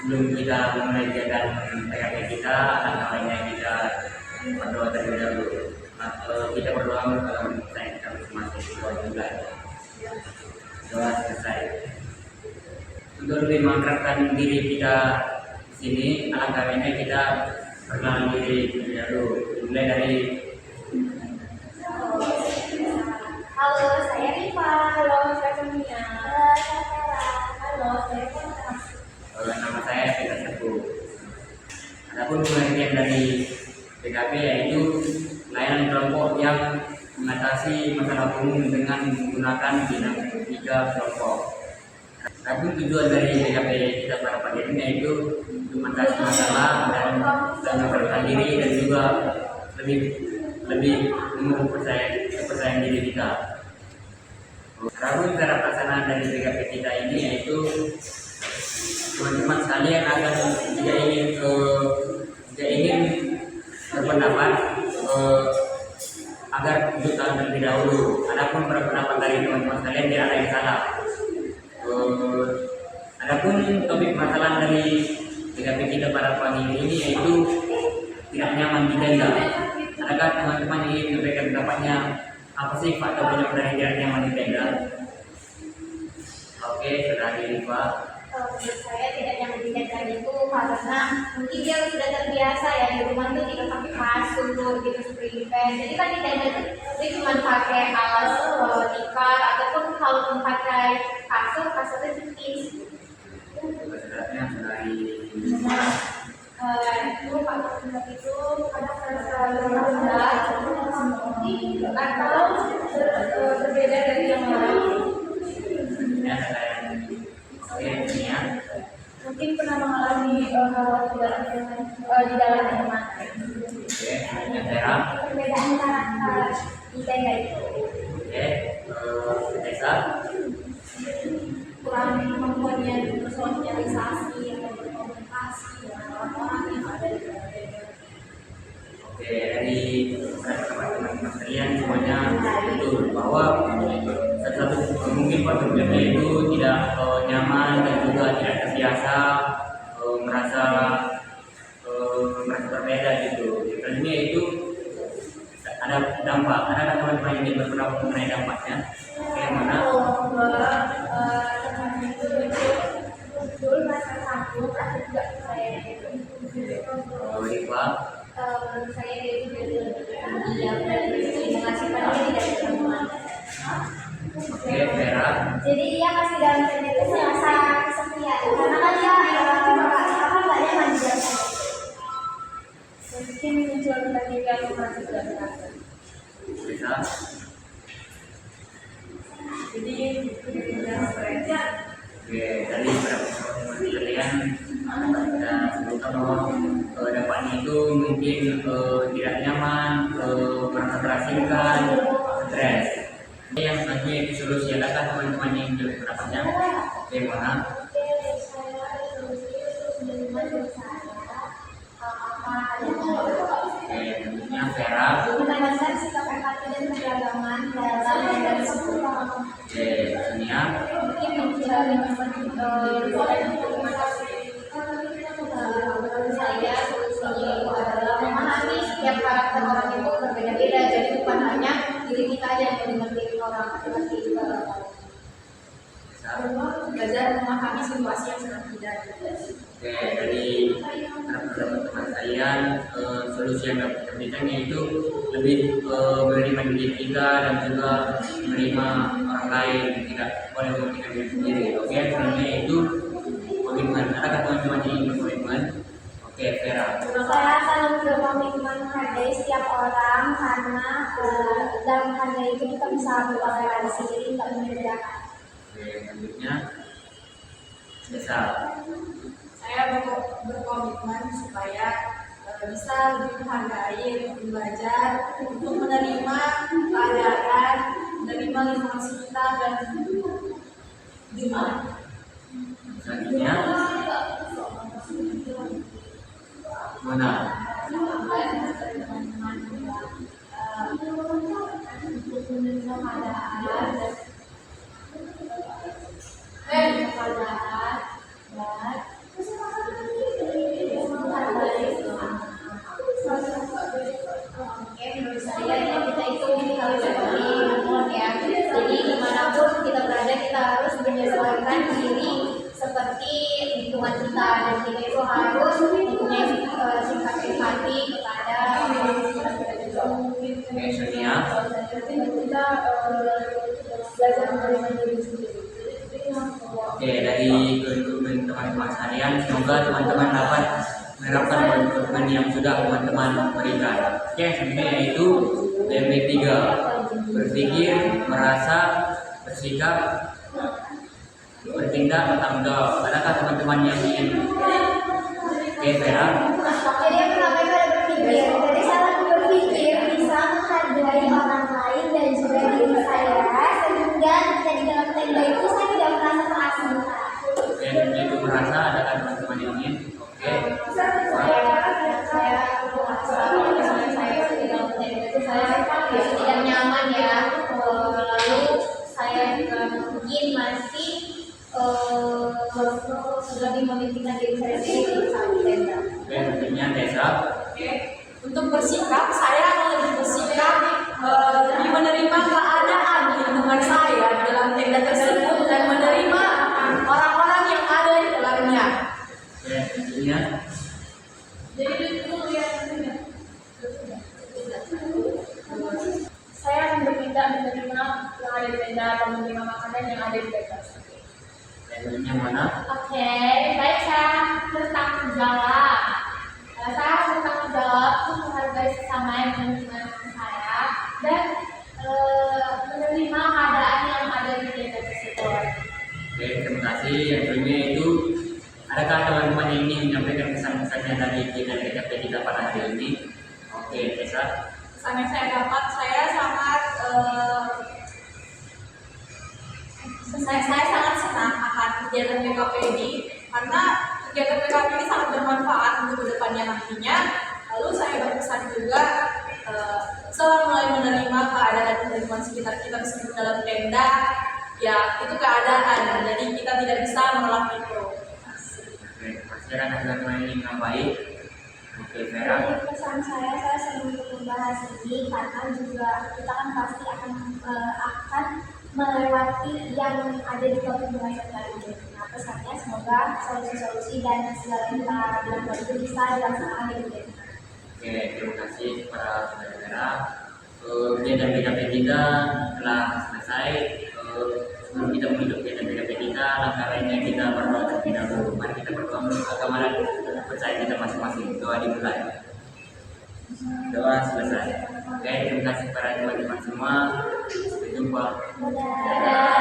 sebelum kita mengerjakan PKP kita, langkah lainnya kita berdoa terlebih dahulu. Kita berdoa selesai kita masing-masing doa juga. Doa selesai. Untuk lebih mengakrabkan diri kita di sini, alangkah baiknya kita perkenalan diri terlebih dahulu. Mulai dari halo, saya Rifa. Halo, saya Sonia. Halo, saya Vera. Halo, saya Kontra. nama saya Peter Sepu. Adapun pengertian dari PKP yaitu layanan kelompok yang mengatasi masalah umum dengan menggunakan dinamika kelompok. Adapun tujuan dari PKP kita pada pagi ini yaitu untuk mengatasi masalah dan memperbaiki diri dan juga lebih kepercayaan diri kita. Adapun cara pelaksanaan dari PKP kita ini yaitu teman-teman sekalian agar jika ingin berpendapat agar tunjukkan terlebih dahulu. Adapun berpendapat dari teman-teman sekalian tidak ada yang salah. Adapun topik masalah dari PKP kita pada pagi ini yaitu tidak nyaman di tenda. Adakah teman-teman ingin memberikan pendapatnya apa sih faktor penyebab dari tidak nyaman di tenda? Oke, sudah Pak. Menurut saya tidak nyaman di tenda itu karena mungkin dia sudah terbiasa ya di rumah tuh tidak pakai kasur gitu seperti bed. Jadi kan di tenda itu dia cuma pakai alas tikar ataupun kalau pakai kasurnya tipis. Sebenarnya dari Itu faktor penyebab itu kadang selalu rendah atau berbeda dari yang lain. Mungkin pernah mengalami hal di dalam rumah. Perbedaan karakter di tenda itu. Kurang mempunyai sosialisasi atau berkomunikasi dengan orang-orang yang ada di dalam tenda. Dari teman-teman sekalian semuanya betul bahwa satu mungkin faktornya itu tidak nyaman dan juga tidak terbiasa merasa berbeda gitu. Karena itu ada dampak. Ada teman-teman yang berpendapat mengenai dampaknya. Bagaimana? Teman itu betul rasa takut atau juga saya menurut saya dia itu diam dan mengasihkan diri dari teman. Oke, Vera. Jadi dia masih dalam tenda itu merasa kesepian karena kan dia nggak nyaman di dalam tenda. Mungkin muncul tadi kalau merasa tidak berasa. Bisa. Jadi tidak stres. Oke, tadi beberapa kalian sebutkan bahwa dampaknya itu mungkin tidak nyaman, merasa terasingkan, stres. Yang nanti itu solusi adakah teman-teman yang jelas pendapatnya? Bagaimana? Oke, tentunya Vera. Menanamkan sikap empati dan keberagaman dalam dan sekolah. Oke, Sonia. Mungkin mencari saya solusinya itu adalah memahami setiap karakter orang itu berbeda-beda, jadi bukan hanya diri kita aja yang mengerti orang, tapi juga belajar memahami situasi yang sedang terjadi. Oke, dari teman-teman kalian solusi yang dapat diberikan yaitu lebih menerima diri kita dan juga menerima orang lain, tidak boleh mementingkan diri sendiri. Oke, selanjutnya itu komitmen. Adakah teman-teman yang ingin komitmen? Oke, Vera. Saya selalu berkomitmen menghargai setiap orang karena dalam menghargai itu kita bisa bertoleransi, jadi tidak membedakan. Oke, selanjutnya Desa. Saya berkomitmen supaya bisa lebih menghargai, lebih belajar untuk menerima keadaan, menerima lingkungan sekitar dan dunia. Selanjutnya mana? Untuk menerima keadaan dan teman kita, dan kita itu harus mempunyai sikap empati kepada orang sekitar kita juga. Oke, Sonia. Kita belajar menerima diri sendiri. Oke, dari teman-teman sekalian, semoga teman-teman dapat menerapkan poin-poin yang sudah teman-teman berikan. Oke, selanjutnya yaitu BMB 3, berpikir, merasa, bersikap, bertindak, bertanggung jawab. Adakah teman-teman yang ingin? Oke, Vera. Jadi yang pertama itu ada berpikir. Jadi salah berpikir bisa menghargai orang lain dan juga diri saya, sehingga ketika di dalam tenda itu saya tidak merasa terasing. Oke, itu merasa, adakah teman-teman yang ingin? Oke. Saya merasa kalau misalnya saya di dalam tenda itu saya tidak nyaman ya. Lalu saya juga mungkin masih lebih memikirkan diri saya sendiri saat di tenda. Oke, selanjutnya Tessa. Oke, untuk bersikap, saya akan lebih bersikap lebih menerima keadaan lingkungan saya di dalam tenda tersebut dan menerima orang-orang yang ada di dalamnya. Oke, selanjutnya. Jadi dulu ya. Saya akan bertindak menerima yang ada di tenda atau menerima makanan yang ada di tenda. Selanjutnya mana? Oke, baik, saya bertanggung jawab. Saya bertanggung jawab untuk menghargai sesama yang menerima saya dan menerima keadaan yang ada di tenda tersebut. Oke, terima kasih. Yang selanjutnya itu, adakah teman-teman yang ingin menyampaikan pesan-pesannya dari TKP kita pada hari ini? Oke, Tessa. Pesan yang saya dapat, saya sangat senang akan kegiatan PKP ini karena kegiatan PKP ini sangat bermanfaat untuk kedepannya nantinya. Lalu saya berpesan juga selalu mulai menerima keadaan lingkungan sekitar kita meskipun dalam tenda, ya itu keadaan. Jadi kita tidak bisa menolak itu. Oke, pasti akan ada teman yang nambahin. Oke, Vera. Jadi pesan saya sering untuk membahas ini karena juga kita kan pasti akan melewati yang ada di topik pembahasan kali ini. Nah, pesannya semoga solusi-solusi dan segala yang kita bilang itu bisa dilaksanakan di dunia. Oke, terima kasih kepada saudara-saudara. Kegiatan PKP kita telah selesai. Sebelum kita menutup kegiatan PKP kita, langkah lainnya kita berdoa terlebih dahulu. Mari kita berdoa menurut agama dan percaya kita masing-masing. Doa dimulai. Doa selesai. Oke, terima kasih kepada teman-teman semua. Sampai jumpa. Dadah.